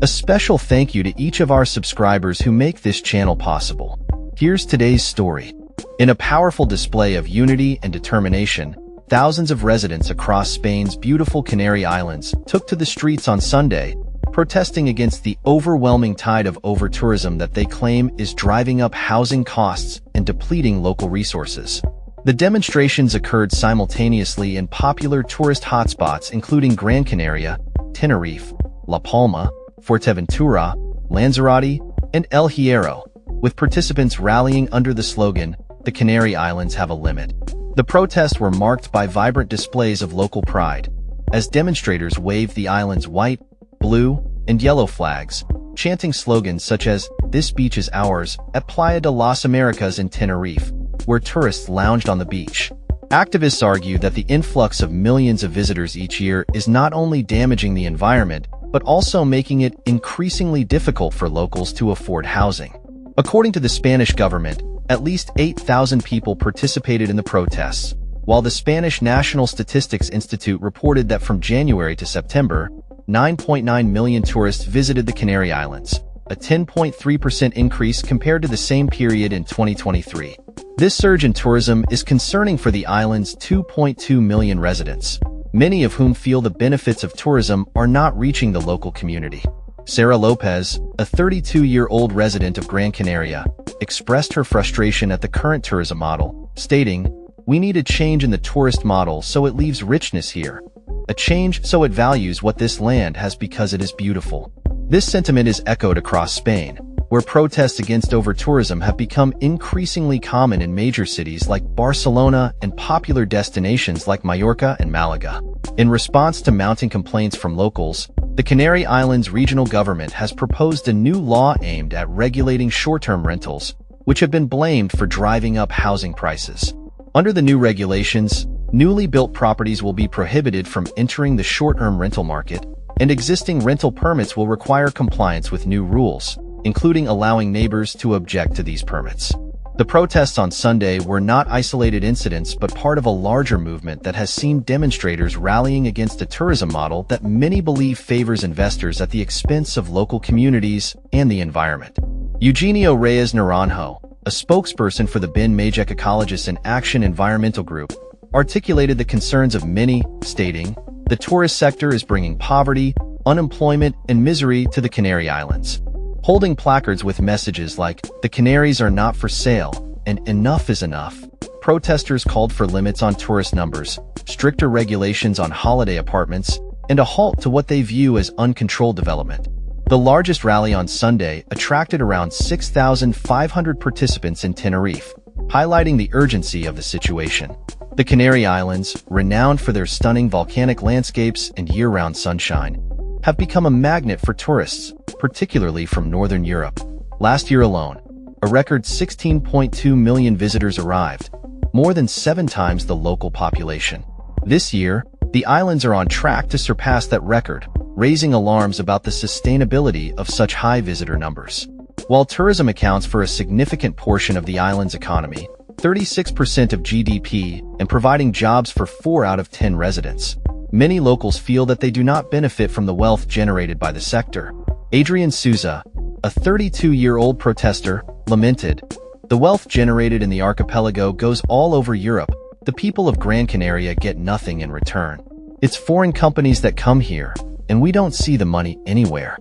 A special thank you to each of our subscribers who make this channel possible. Here's today's story. In a powerful display of unity and determination, thousands of residents across Spain's beautiful Canary Islands took to the streets on Sunday, protesting against the overwhelming tide of over-tourism that they claim is driving up housing costs and depleting local resources. The demonstrations occurred simultaneously in popular tourist hotspots including Gran Canaria, Tenerife, La Palma, Fuerteventura, Lanzarote, and El Hierro, with participants rallying under the slogan, "The Canary Islands have a limit." The protests were marked by vibrant displays of local pride, as demonstrators waved the island's white, blue, and yellow flags, chanting slogans such as, "This beach is ours," at Playa de las Americas in Tenerife, where tourists lounged on the beach. Activists argue that the influx of millions of visitors each year is not only damaging the environment, but also making it increasingly difficult for locals to afford housing. According to the Spanish government, at least 8,000 people participated in the protests, while the Spanish National Statistics Institute reported that from January to September, 9.9 million tourists visited the Canary Islands, a 10.3% increase compared to the same period in 2023. This surge in tourism is concerning for the island's 2.2 million residents, many of whom feel the benefits of tourism are not reaching the local community. Sarah Lopez, a 32-year-old resident of Gran Canaria, expressed her frustration at the current tourism model, stating, "We need a change in the tourist model so it leaves richness here. A change so it values what this land has because it is beautiful." This sentiment is echoed across Spain, where protests against over-tourism have become increasingly common in major cities like Barcelona and popular destinations like Mallorca and Malaga. In response to mounting complaints from locals, the Canary Islands regional government has proposed a new law aimed at regulating short-term rentals, which have been blamed for driving up housing prices. Under the new regulations, newly built properties will be prohibited from entering the short-term rental market, and existing rental permits will require compliance with new rules, including allowing neighbors to object to these permits. The protests on Sunday were not isolated incidents but part of a larger movement that has seen demonstrators rallying against a tourism model that many believe favors investors at the expense of local communities and the environment. Eugenio Reyes Naranjo, a spokesperson for the Ben Majek Ecologists in Action environmental group, articulated the concerns of many, stating, "The tourist sector is bringing poverty, unemployment, and misery to the Canary Islands." Holding placards with messages like, "The Canaries are not for sale," and "Enough is enough," protesters called for limits on tourist numbers, stricter regulations on holiday apartments, and a halt to what they view as uncontrolled development. The largest rally on Sunday attracted around 6,500 participants in Tenerife, highlighting the urgency of the situation. The Canary Islands, renowned for their stunning volcanic landscapes and year-round sunshine, have become a magnet for tourists, particularly from Northern Europe. Last year alone, a record 16.2 million visitors arrived, more than 7 times the local population. This year, the islands are on track to surpass that record, raising alarms about the sustainability of such high visitor numbers. While tourism accounts for a significant portion of the island's economy, 36% of GDP, and providing jobs for 4 out of 10 residents, many locals feel that they do not benefit from the wealth generated by the sector. Adrian Souza, a 32-year-old protester, lamented, "The wealth generated in the archipelago goes all over Europe. The people of Gran Canaria get nothing in return. It's foreign companies that come here, and we don't see the money anywhere."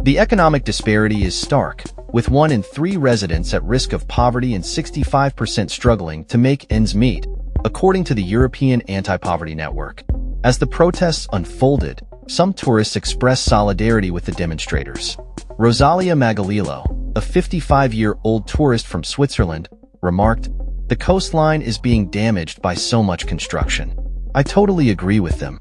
The economic disparity is stark, with 1 in 3 residents at risk of poverty and 65% struggling to make ends meet, according to the European Anti-Poverty Network. As the protests unfolded, some tourists expressed solidarity with the demonstrators. Rosalia Magalilo, a 55-year-old tourist from Switzerland, remarked, "The coastline is being damaged by so much construction. I totally agree with them."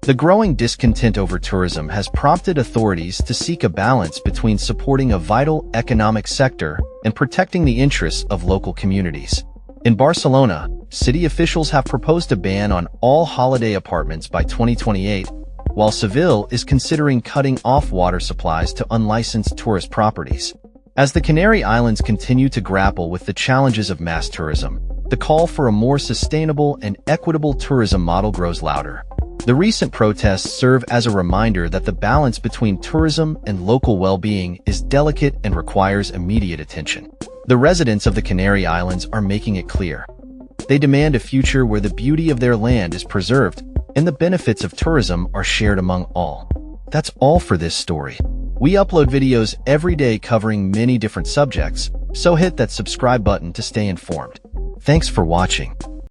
The growing discontent over tourism has prompted authorities to seek a balance between supporting a vital economic sector and protecting the interests of local communities. In Barcelona, city officials have proposed a ban on all holiday apartments by 2028, while Seville is considering cutting off water supplies to unlicensed tourist properties. As the Canary Islands continue to grapple with the challenges of mass tourism, the call for a more sustainable and equitable tourism model grows louder. The recent protests serve as a reminder that the balance between tourism and local well-being is delicate and requires immediate attention. The residents of the Canary Islands are making it clear. They demand a future where the beauty of their land is preserved and the benefits of tourism are shared among all. That's all for this story. We upload videos every day covering many different subjects, so hit that subscribe button to stay informed. Thanks for watching.